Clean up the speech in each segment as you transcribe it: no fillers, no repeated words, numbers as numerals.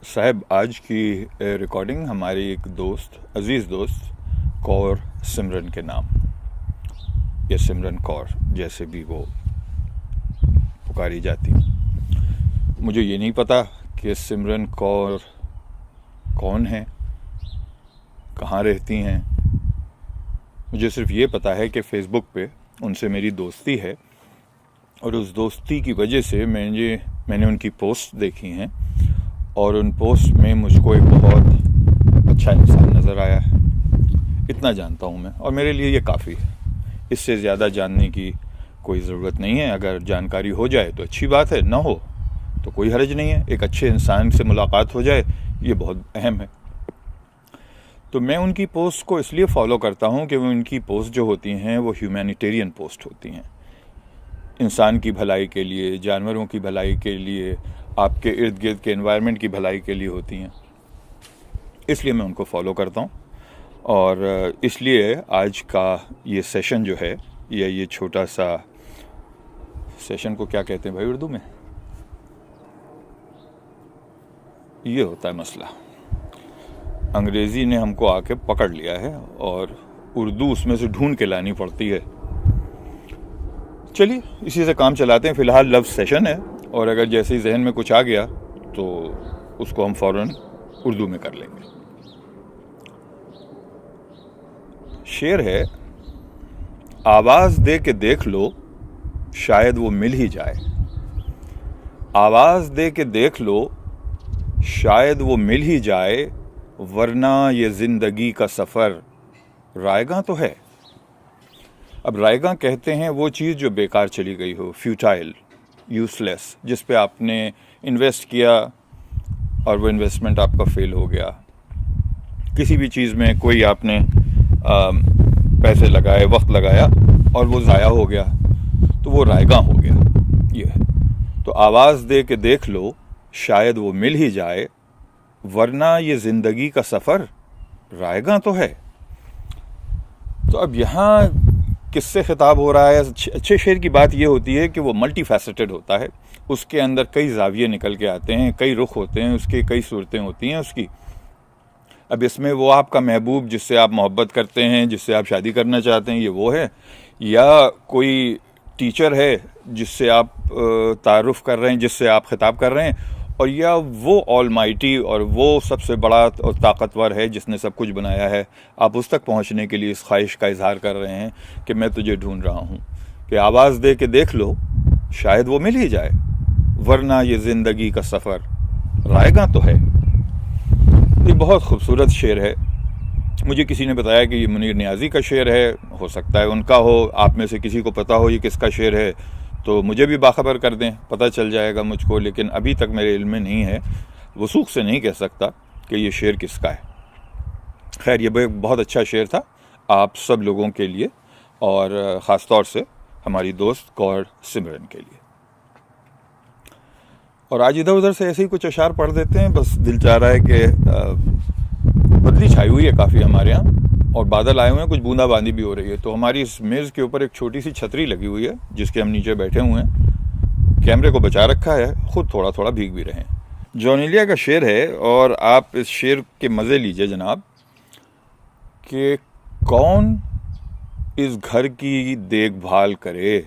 साहब, आज की रिकॉर्डिंग हमारी एक दोस्त, अजीज़ दोस्त कौर सिमरन के नाम, या सिमरन कौर जैसे भी वो पुकारी जाती। मुझे ये नहीं पता कि सिमरन कौर कौन है, कहाँ रहती हैं। मुझे सिर्फ ये पता है कि फ़ेसबुक पे उनसे मेरी दोस्ती है और उस दोस्ती की वजह से मैंने उनकी पोस्ट देखी हैं और उन पोस्ट में मुझको एक बहुत अच्छा इंसान नज़र आया है। इतना जानता हूँ मैं और मेरे लिए ये काफ़ी है। इससे ज़्यादा जानने की कोई ज़रूरत नहीं है। अगर जानकारी हो जाए तो अच्छी बात है, ना हो तो कोई हर्ज नहीं है। एक अच्छे इंसान से मुलाकात हो जाए ये बहुत अहम है। तो मैं उनकी पोस्ट को इसलिए फॉलो करता हूँ कि उनकी पोस्ट जो होती हैं वो ह्यूमैनिटेरियन पोस्ट होती हैं, इंसान की भलाई के लिए, जानवरों की भलाई के लिए, आपके इर्द गिर्द के एनवायरनमेंट की भलाई के लिए होती हैं। इसलिए मैं उनको फॉलो करता हूँ और इसलिए आज का ये सेशन जो है, या ये छोटा सा सेशन को क्या कहते हैं भाई उर्दू में, ये होता है मसला। अंग्रेज़ी ने हमको आके पकड़ लिया है और उर्दू उसमें से ढूंढ के लानी पड़ती है। चलिए इसी से काम चलाते हैं। फ़िलहाल लव सेशन है और अगर जैसे ही जहन में कुछ आ गया तो उसको हम फ़ौरन उर्दू में कर लेंगे। शेर है, आवाज़ दे के देख लो शायद वो मिल ही जाए। आवाज़ दे के देख लो शायद वो मिल ही जाए, वरना ये ज़िंदगी का सफ़र रायगा तो है। अब रायगा कहते हैं वो चीज़ जो बेकार चली गई हो, फ्यूटाइल, यूज़लेस, जिस पे आपने इन्वेस्ट किया और वो इन्वेस्टमेंट आपका फेल हो गया। किसी भी चीज़ में कोई आपने पैसे लगाए, वक्त लगाया और वो ज़ाया हो गया, तो वो रायगा हो गया। ये है। तो आवाज़ दे के देख लो शायद वो मिल ही जाए, वरना ये ज़िंदगी का सफ़र रायगा तो है। तो अब यहाँ किससे खिताब हो रहा है? अच्छे शेर की बात ये होती है कि वो मल्टी फैसेटेड होता है। उसके अंदर कई जाविये निकल के आते हैं, कई रुख होते हैं उसके, कई सूरतें होती हैं उसकी। अब इसमें वो आपका महबूब जिससे आप मोहब्बत करते हैं, जिससे आप शादी करना चाहते हैं, ये वो है, या कोई टीचर है जिससे आप तारुफ कर रहे हैं, जिससे आप खिताब कर रहे हैं, और या वो ऑलमाइटी और वो सबसे बड़ा और ताकतवर है जिसने सब कुछ बनाया है। आप उस तक पहुंचने के लिए इस ख्वाहिश का इजहार कर रहे हैं कि मैं तुझे ढूंढ रहा हूं, कि आवाज़ दे के देख लो शायद वो मिल ही जाए, वरना ये ज़िंदगी का सफ़र रायगा तो है। ये बहुत खूबसूरत शेर है। मुझे किसी ने बताया कि ये मुनीर नियाज़ी का शेर है, हो सकता है उनका हो। आप में से किसी को पता हो ये किसका शेर है तो मुझे भी बाखबर कर दें, पता चल जाएगा मुझको। लेकिन अभी तक मेरे इल्म में नहीं है, वसूख से नहीं कह सकता कि ये शेर किसका है। खैर, ये बहुत अच्छा शेर था आप सब लोगों के लिए और ख़ास तौर से हमारी दोस्त कौर सिमरन के लिए। और आज इधर उधर से ऐसे ही कुछ अशार पढ़ देते हैं। बस दिल चाह रहा है कि बदली छाई हुई है काफ़ी हमारे यहाँ और बादल आए हुए हैं, कुछ बूंदाबांदी भी हो रही है। तो हमारी इस मेज़ के ऊपर एक छोटी सी छतरी लगी हुई है जिसके हम नीचे बैठे हुए हैं। कैमरे को बचा रखा है, ख़ुद थोड़ा थोड़ा भीग भी रहे हैं। जॉनिलिया का शेर है और आप इस शेर के मज़े लीजिए जनाब, कि कौन इस घर की देखभाल करे,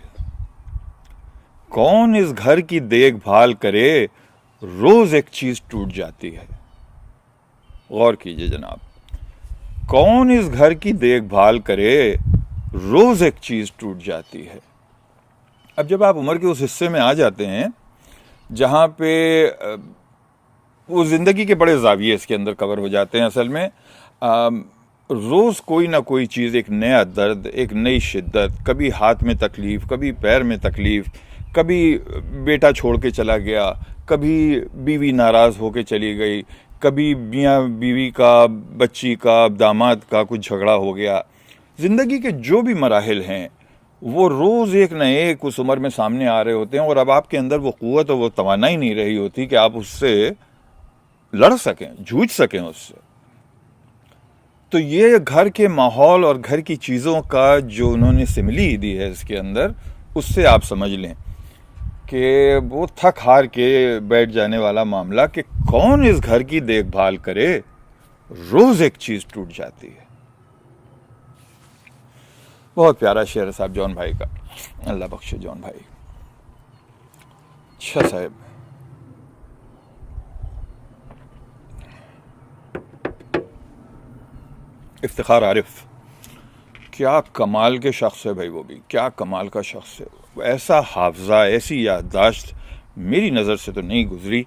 कौन इस घर की देखभाल करे, रोज़ एक चीज़ टूट जाती है। गौर कीजिए जनाब, कौन इस घर की देखभाल करे, रोज़ एक चीज़ टूट जाती है। अब जब आप उम्र के उस हिस्से में आ जाते हैं जहाँ पे वो ज़िंदगी के बड़े ज़ाविये इसके अंदर कवर हो जाते हैं, असल में रोज़ कोई ना कोई चीज़, एक नया दर्द, एक नई शिद्दत, कभी हाथ में तकलीफ़, कभी पैर में तकलीफ़, कभी बेटा छोड़ के चला गया, कभी बीवी नाराज़ होके चली गई, कभी मियाँ बीवी का, बच्ची का, दामाद का कुछ झगड़ा हो गया। ज़िंदगी के जो भी मराहिल हैं वो रोज़ एक न एक उस उम्र में सामने आ रहे होते हैं और अब आपके अंदर वो क़ुव्वत और वो तवानाई नहीं रही होती कि आप उससे लड़ सकें, जूझ सकें उससे। तो ये घर के माहौल और घर की चीज़ों का जो उन्होंने सिमिली दी है इसके अंदर, उससे आप समझ लें कि वो थक हार के बैठ जाने वाला मामला कि कौन इस घर की देखभाल करे, रोज एक चीज टूट जाती है। बहुत प्यारा शेर है साहब जॉन भाई का, अल्लाह बख्शे जॉन भाई। अच्छा साहब, इफ्तिखार आरिफ, क्या कमाल के शख्स है भाई, वो भी क्या कमाल का शख्स है। ऐसा हाफजा, ऐसी याददाश्त मेरी नज़र से तो नहीं गुजरी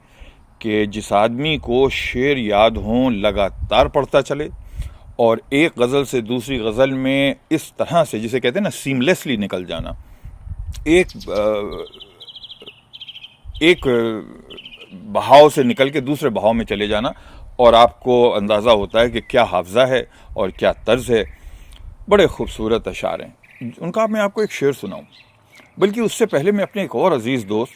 कि जिस आदमी को शेर याद हों लगातार पढ़ता चले और एक गज़ल से दूसरी गज़ल में इस तरह से, जिसे कहते हैं ना, सीमलेसली निकल जाना, एक बहाव से निकल के दूसरे बहाव में चले जाना, और आपको अंदाज़ा होता है कि क्या हाफजा है और क्या तर्ज है। बड़े खूबसूरत अशार हैं उनका। मैं आपको एक शेर सुनाऊं, बल्कि उससे पहले मैं अपने एक और अजीज़ दोस्त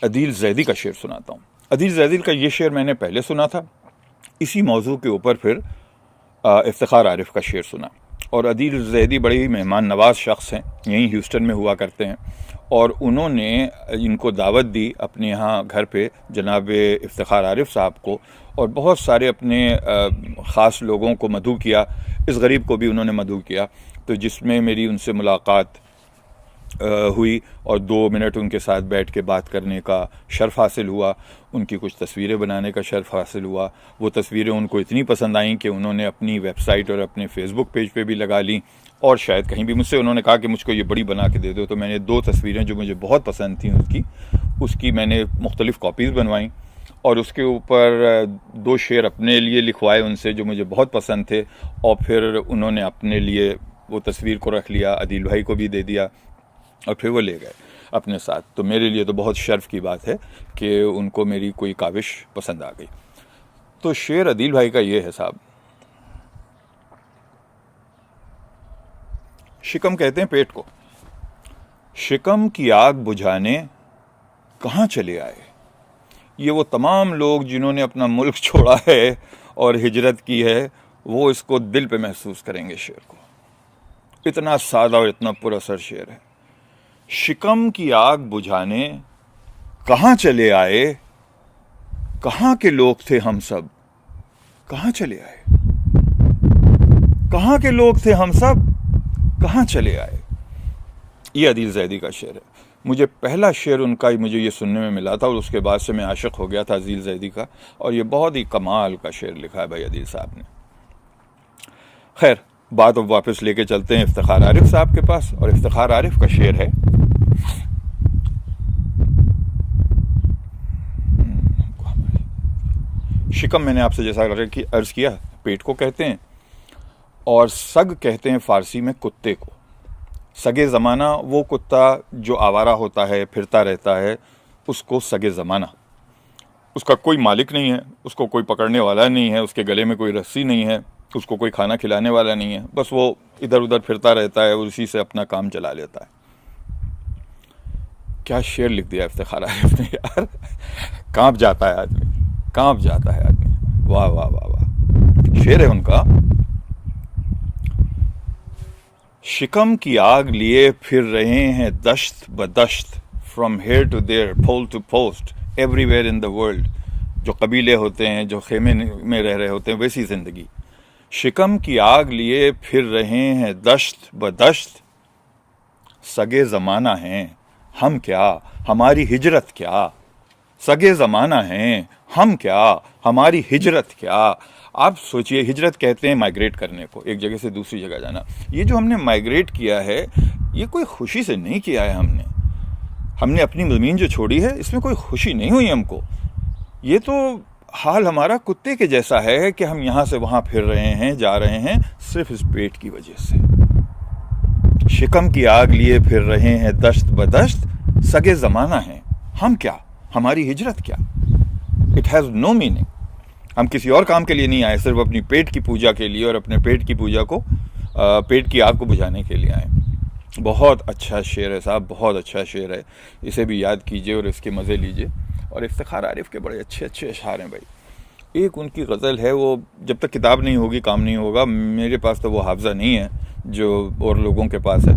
अदील जैदी का शेर सुनाता हूँ। अदील जैदी का ये शेर मैंने पहले सुना था, इसी मौजू के ऊपर फिर इफ्तिखार आरिफ का शेर सुना। और अदील जैदी बड़े ही मेहमान नवाज शख्स हैं, यहीं ह्यूस्टन में हुआ करते हैं, और उन्होंने इनको दावत दी अपने यहाँ घर पे जनाब इफ्तिखार आरिफ साहब को, और बहुत सारे अपने ख़ास लोगों को मदऊ किया, इस गरीब को भी उन्होंने मदऊ किया। तो जिसमें मेरी उनसे मुलाकात हुई और 2 मिनट उनके साथ बैठ के बात करने का शर्फ हासिल हुआ, उनकी कुछ तस्वीरें बनाने का शर्फ हासिल हुआ। वो तस्वीरें उनको इतनी पसंद आईं कि उन्होंने अपनी वेबसाइट और अपने फेसबुक पेज पे भी लगा ली, और शायद कहीं भी मुझसे उन्होंने कहा कि मुझको ये बड़ी बना के दे दो। तो मैंने 2 तस्वीरें जो मुझे बहुत पसंद थी उसकी मैंने मुख्तलिफ़ कॉपीज़ बनवाईं, और उसके ऊपर 2 शेर अपने लिए लिखवाए उनसे जो मुझे बहुत पसंद थे, और फिर उन्होंने अपने लिए वो तस्वीर को रख लिया, अदील भाई को भी दे दिया, और फिर वो ले गए अपने साथ। तो मेरे लिए तो बहुत शर्फ की बात है कि उनको मेरी कोई काविश पसंद आ गई। तो शेर अदील भाई का ये है साहब, शिकम कहते हैं पेट को, शिकम की आग बुझाने कहाँ चले आए। ये वो तमाम लोग जिन्होंने अपना मुल्क छोड़ा है और हिजरत की है, वो इसको दिल पे महसूस करेंगे शेर को। इतना सादा और इतना पुरअसर शेर है। शिकम की आग बुझाने कहाँ चले आए, कहाँ के लोग थे हम सब, कहाँ चले आए, कहाँ के लोग थे हम सब, कहाँ चले आए। ये अदील जैदी का शेर है। मुझे पहला शेर उनका मुझे ये सुनने में मिला था, और उसके बाद से मैं आशिक हो गया था अदील जैदी का, और ये बहुत ही कमाल का शेर लिखा है भाई अदील साहब ने। खैर, बात अब वापस लेके चलते हैं इफ्तिखार आरिफ साहब के पास, और इफ्तिखार आरिफ का शेर है, शिकम मैंने आपसे जैसा अर्ज किया पेट को कहते हैं, और सग कहते हैं फारसी में कुत्ते को। सगे ज़माना वो कुत्ता जो आवारा होता है, फिरता रहता है, उसको सगे ज़माना। उसका कोई मालिक नहीं है, उसको कोई पकड़ने वाला नहीं है, उसके गले में कोई रस्सी नहीं है, उसको कोई खाना खिलाने वाला नहीं है, बस वो इधर उधर फिरता रहता है और उसी से अपना काम चला लेता है। क्या शेर लिख दिया इफ्तिखार आरिफ ने यार, कांप जाता है आदमी, कांप जाता है आदमी। वाह वाह वाह वाह, शेर है उनका। शिकम की आग लिए फिर रहे हैं दश्त बदश्त, from here to there, pole to post, everywhere in the world. जो कबीले होते हैं, जो खेमे में रह रहे होते हैं, वैसी ज़िंदगी। शिकम की आग लिए फिर रहे हैं दश्त बदश्त, सगे ज़माना हैं हम क्या, हमारी हिजरत क्या। सगे ज़माना हैं हम क्या, हमारी हिजरत क्या। आप सोचिए, हिजरत कहते हैं माइग्रेट करने को, एक जगह से दूसरी जगह जाना। ये जो हमने माइग्रेट किया है, ये कोई खुशी से नहीं किया है हमने अपनी ज़मीन जो छोड़ी है, इसमें कोई खुशी नहीं हुई हमको। ये तो हाल हमारा कुत्ते के जैसा है कि हम यहाँ से वहाँ फिर रहे हैं, जा रहे हैं, सिर्फ इस पेट की वजह से। शिकम की आग लिए फिर रहे हैं दश्त बदश्त, सगे ज़माना हैं हम क्या, हमारी हिजरत क्या। It has no meaning. हम किसी और काम के लिए नहीं आए, सिर्फ अपनी पेट की पूजा के लिए, और अपने पेट की पूजा को, पेट की आग को बुझाने के लिए आए। बहुत अच्छा शेर है साहब, बहुत अच्छा शेर है। इसे भी याद कीजिए और इसके मज़े लीजिए। और इफ्तिखार आरिफ के बड़े अच्छे अच्छे अशार हैं भाई। एक उनकी गज़ल है, वो जब तक किताब नहीं होगी काम नहीं होगा। मेरे पास तो वो हाफजा नहीं है जो और लोगों के पास है।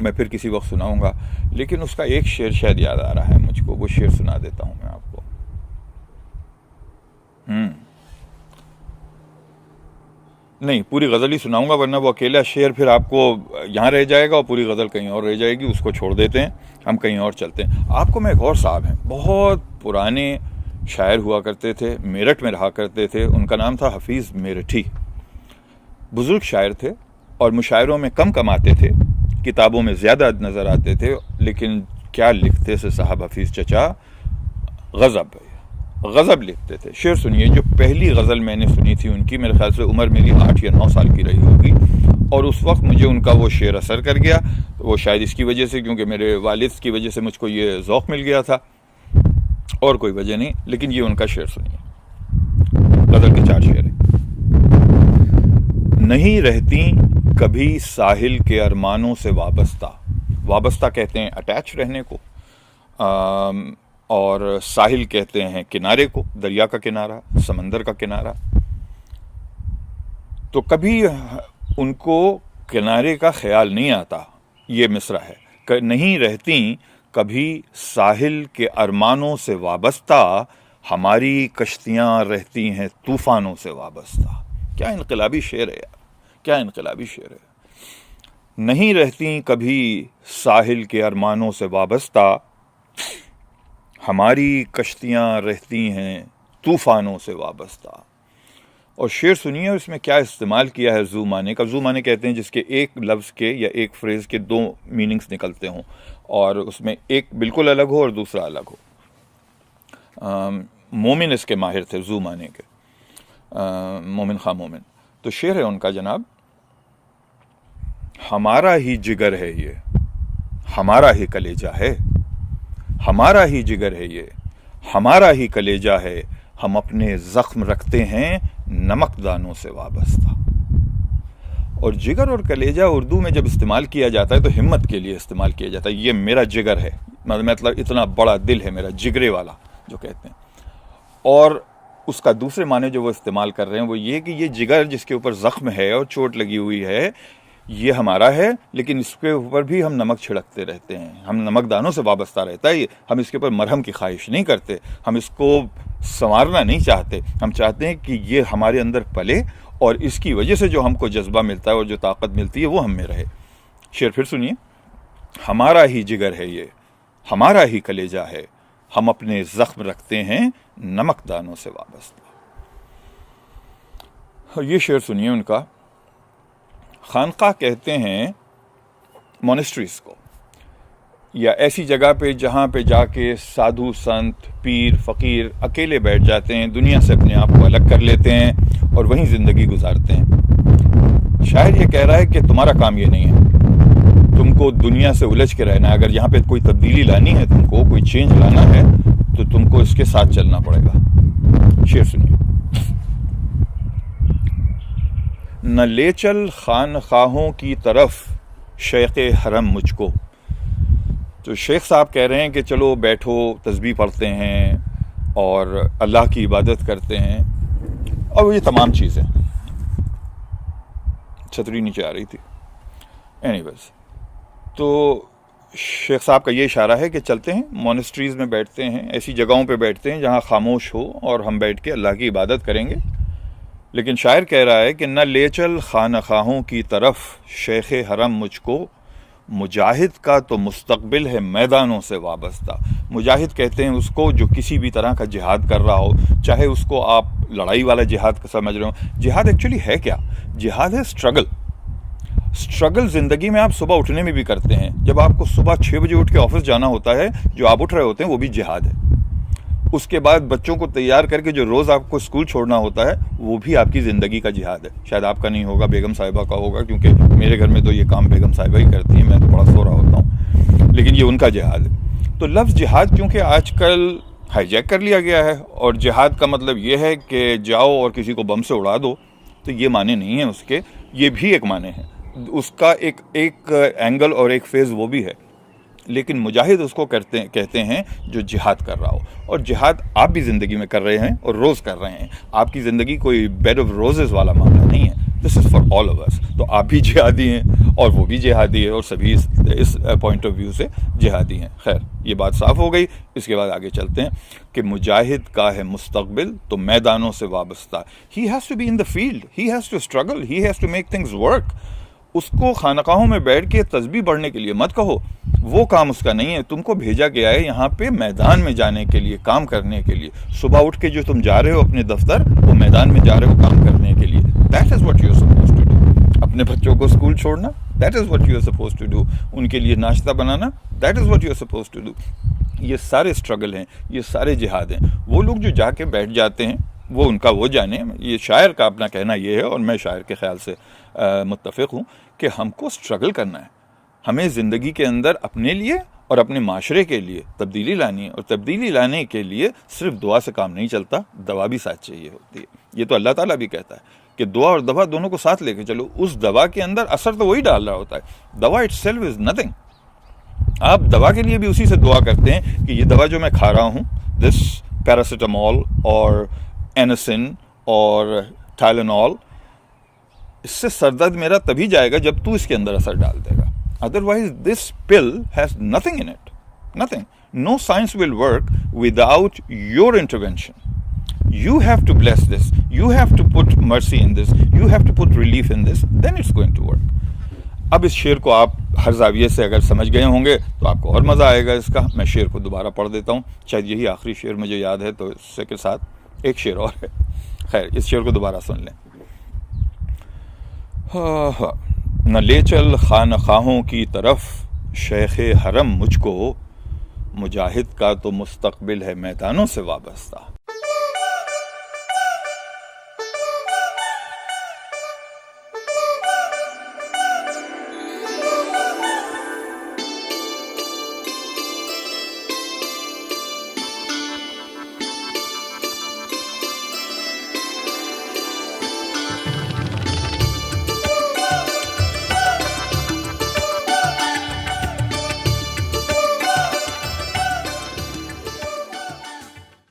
मैं फिर किसी वक्त सुनाऊंगा, लेकिन उसका एक शेर शायद याद आ रहा है मुझको, वो शेर सुना देता हूं मैं आपको। नहीं, पूरी गज़ल ही सुनाऊंगा, वरना वो अकेला शेर फिर आपको यहाँ रह जाएगा और पूरी गज़ल कहीं और रह जाएगी। उसको छोड़ देते हैं, हम कहीं और चलते हैं। आपको मैं एक और साहब हैं, बहुत पुराने शायर हुआ करते थे, मेरठ में रहा करते थे। उनका नाम था हफीज़ मेरठी। बुज़ुर्ग शायर थे और मुशायरों में कम कमाते थे, किताबों में ज़्यादा नज़र आते थे, लेकिन क्या लिखते थे साहब हफीज़ चचा, गज़ब लिखते थे। शेर सुनिए, जो पहली गज़ल मैंने सुनी थी उनकी, मेरे ख्याल से उम्र मेरी 8 या 9 साल की रही होगी, और उस वक्त मुझे उनका वो शेर असर कर गया। वो शायद इसकी वजह से, क्योंकि मेरे वालिद की वजह से मुझको ये ज़ौक़ मिल गया था, और कोई वजह नहीं। लेकिन ये उनका शेर सुनिए, गज़ल के 4 शेर हैं। नहीं रहती कभी साहिल के अरमानों से वाबस्ता। वाबस्ता कहते हैं अटैच रहने को, और साहिल कहते हैं किनारे को, दरिया का किनारा, समंदर का किनारा। तो कभी उनको किनारे का ख्याल नहीं आता। ये मिसरा है, नहीं रहती कभी साहिल के अरमानों से वाबस्ता, हमारी कश्तियाँ रहती हैं तूफ़ानों से वाबस्ता। क्या इनकलाबी शेर है यार, क्या इनकलाबी शेर है। नहीं रहती कभी साहिल के अरमानों से वाबस्ता, हमारी कश्तियाँ रहती हैं तूफ़ानों से वाबस्ता। और शेर सुनिए, और इसमें क्या इस्तेमाल किया है ज़ू माने का। ज़ू माने कहते हैं जिसके एक लफ्ज़ के या एक फ्रेज़ के 2 मीनिंग्स निकलते हों, और उसमें एक बिल्कुल अलग हो और दूसरा अलग हो। मोमिन इसके माहिर थे, ज़ू माने के, मोमिन खां मोमिन। तो शेर है उनका जनाब, हमारा ही जिगर है ये, हमारा ही कलेजा है, हमारा ही जिगर है ये, हमारा ही कलेजा है, हम अपने ज़ख्म रखते हैं नमकदानों से वाबस्ता। और जिगर और कलेजा उर्दू में जब इस्तेमाल किया जाता है तो हिम्मत के लिए इस्तेमाल किया जाता है। ये मेरा जिगर है, मतलब इतना बड़ा दिल है मेरा, जिगरे वाला जो कहते हैं। और उसका दूसरे माने जो वो इस्तेमाल कर रहे हैं वो ये कि ये जिगर जिसके ऊपर ज़ख्म है और चोट लगी हुई है, ये हमारा है, लेकिन इसके ऊपर भी हम नमक छिड़कते रहते हैं, हम नमकदानों से वाबस्ता रहता है ये। हम इसके ऊपर मरहम की ख्वाहिश नहीं करते, हम इसको संवारना नहीं चाहते। हम चाहते हैं कि ये हमारे अंदर पले, और इसकी वजह से जो हमको जज्बा मिलता है और जो ताकत मिलती है वो हम में रहे। शेर फिर सुनिए, हमारा ही जिगर है ये, हमारा ही कलेजा है, हम अपने ज़ख्म रखते हैं नमकदानों से वाबस्ता। ये शेर सुनिए उनका, खानका कहते हैं मोनेस्ट्रीज को, या ऐसी जगह पे जहाँ पे जाके साधु संत पीर फ़कीर अकेले बैठ जाते हैं, दुनिया से अपने आप को अलग कर लेते हैं और वहीं ज़िंदगी गुजारते हैं। शायर ये कह रहा है कि तुम्हारा काम ये नहीं है, तुमको दुनिया से उलझ के रहना है। अगर यहाँ पे कोई तब्दीली लानी है, तुमको कोई चेंज लाना है, तो तुमको इसके साथ चलना पड़ेगा। शेर सुनिए, न ले चल खानखाहों की तरफ शेख़ हरम मुझको। तो शेख साहब कह रहे हैं कि चलो बैठो, तस्बीह पढ़ते हैं और अल्लाह की इबादत करते हैं, और ये तमाम चीज़ें। छतरी नीचे आ रही थी। एनीवेज, तो शेख साहब का ये इशारा है कि चलते हैं, मोनेस्ट्रीज़ में बैठते हैं, ऐसी जगहों पे बैठते हैं जहाँ खामोश हो, और हम बैठ के अल्लाह की इबादत करेंगे। लेकिन शायर कह रहा है कि न ले चल खानखाहों की तरफ शेख़ हरम मुझको, मुजाहिद का तो मुस्तकबिल है मैदानों से वाबस्ता। मुजाहिद कहते हैं उसको जो किसी भी तरह का जिहाद कर रहा हो, चाहे उसको आप लड़ाई वाला जिहाद समझ रहे हो। जिहाद एक्चुअली है क्या? जिहाद है स्ट्रगल। स्ट्रगल ज़िंदगी में आप सुबह उठने में भी करते हैं। जब आपको सुबह 6 बजे उठ के ऑफिस जाना होता है, जो आप उठ रहे होते हैं वो भी जिहाद है। उसके बाद बच्चों को तैयार करके जो रोज़ आपको स्कूल छोड़ना होता है, वो भी आपकी ज़िंदगी का जिहाद है। शायद आपका नहीं होगा, बेगम साहिबा का होगा, क्योंकि मेरे घर में तो ये काम बेगम साहिबा ही करती हैं, मैं तो बड़ा सो रहा होता हूँ, लेकिन ये उनका जिहाद है। तो लफ्ज़ जिहाद क्योंकि आजकल हाईजैक कर लिया गया है, और जिहाद का मतलब ये है कि जाओ और किसी को बम से उड़ा दो, तो ये माने नहीं है उसके, ये भी एक माने हैं, उसका एक एंगल और एक फेज़ वो भी है। लेकिन मुजाहिद उसको कहते हैं जो जिहाद कर रहा हो। और जिहाद आप भी ज़िंदगी में कर रहे हैं और रोज़ कर रहे हैं। आपकी ज़िंदगी कोई बेड ऑफ रोजेज़ वाला मामला नहीं है, this is for all of us. तो आप भी जिहादी हैं और वो भी जिहादी है और सभी इस पॉइंट ऑफ व्यू से जिहादी हैं। खैर, ये बात साफ हो गई। इसके बाद आगे चलते हैं कि मुजाहिद का है मुस्तकबिल तो मैदानों से वाबस्ता। He has to be in the field, he has to struggle, he has to make things work. उसको खानकाहों में बैठ के तस्बीह पढ़ने के लिए मत कहो, वो काम उसका नहीं है। तुमको भेजा गया है यहाँ पे मैदान में जाने के लिए, काम करने के लिए। सुबह उठ के जो तुम जा रहे हो अपने दफ्तर, वो मैदान में जा रहे हो काम करने के लिए। That is what you are supposed to do. अपने बच्चों को स्कूल छोड़ना, that is what you are supposed to do. उनके लिए नाश्ता बनाना, that is what you are supposed to do. ये सारे स्ट्रगल हैं, ये सारे जिहाद हैं। वो लोग जो जाके बैठ जाते हैं, वो उनका वो जाने। ये शायर का अपना कहना ये है, और मैं शायर के ख्याल से मुत्तफ़िक़ हूँ कि हमको स्ट्रगल करना है। हमें ज़िंदगी के अंदर अपने लिए और अपने माशरे के लिए तब्दीली लानी है, और तब्दीली लाने के लिए सिर्फ दुआ से काम नहीं चलता, दवा भी साथ चाहिए होती है। ये तो अल्लाह ताला भी कहता है कि दुआ और दवा दोनों को साथ लेके चलो। उस दवा के अंदर असर तो वही डाल रहा होता है, दवा इटसेल्फ इज़ नथिंग। आप दवा के लिए भी उसी से दुआ करते हैं कि ये दवा जो मैं खा रहा हूँ, दिस पैरासीटामोल और एनासिन और टाइलेनॉल, इससे सरदर्द मेरा तभी जाएगा जब तू इसके अंदर असर डाल देगा। Otherwise this pill has nothing in it, nothing. No science will work without your intervention. You have to bless this, you have to put mercy in this, you have to put relief in this, then it's going to work. अब इस शेर को आप हर जाविये से अगर समझ गए होंगे तो आपको और मज़ा आएगा इसका। मैं शेर को दोबारा पढ़ देता हूँ, शायद यही आखिरी शेर मुझे याद है, तो इससे के साथ एक शेर और है। खैर, इस शेर को दोबारा सुन लें। न ले चल खानखाहों की तरफ शेख हरम मुझको, मुजाहिद का तो मुस्तकबिल है मैदानों से वाबस्ता।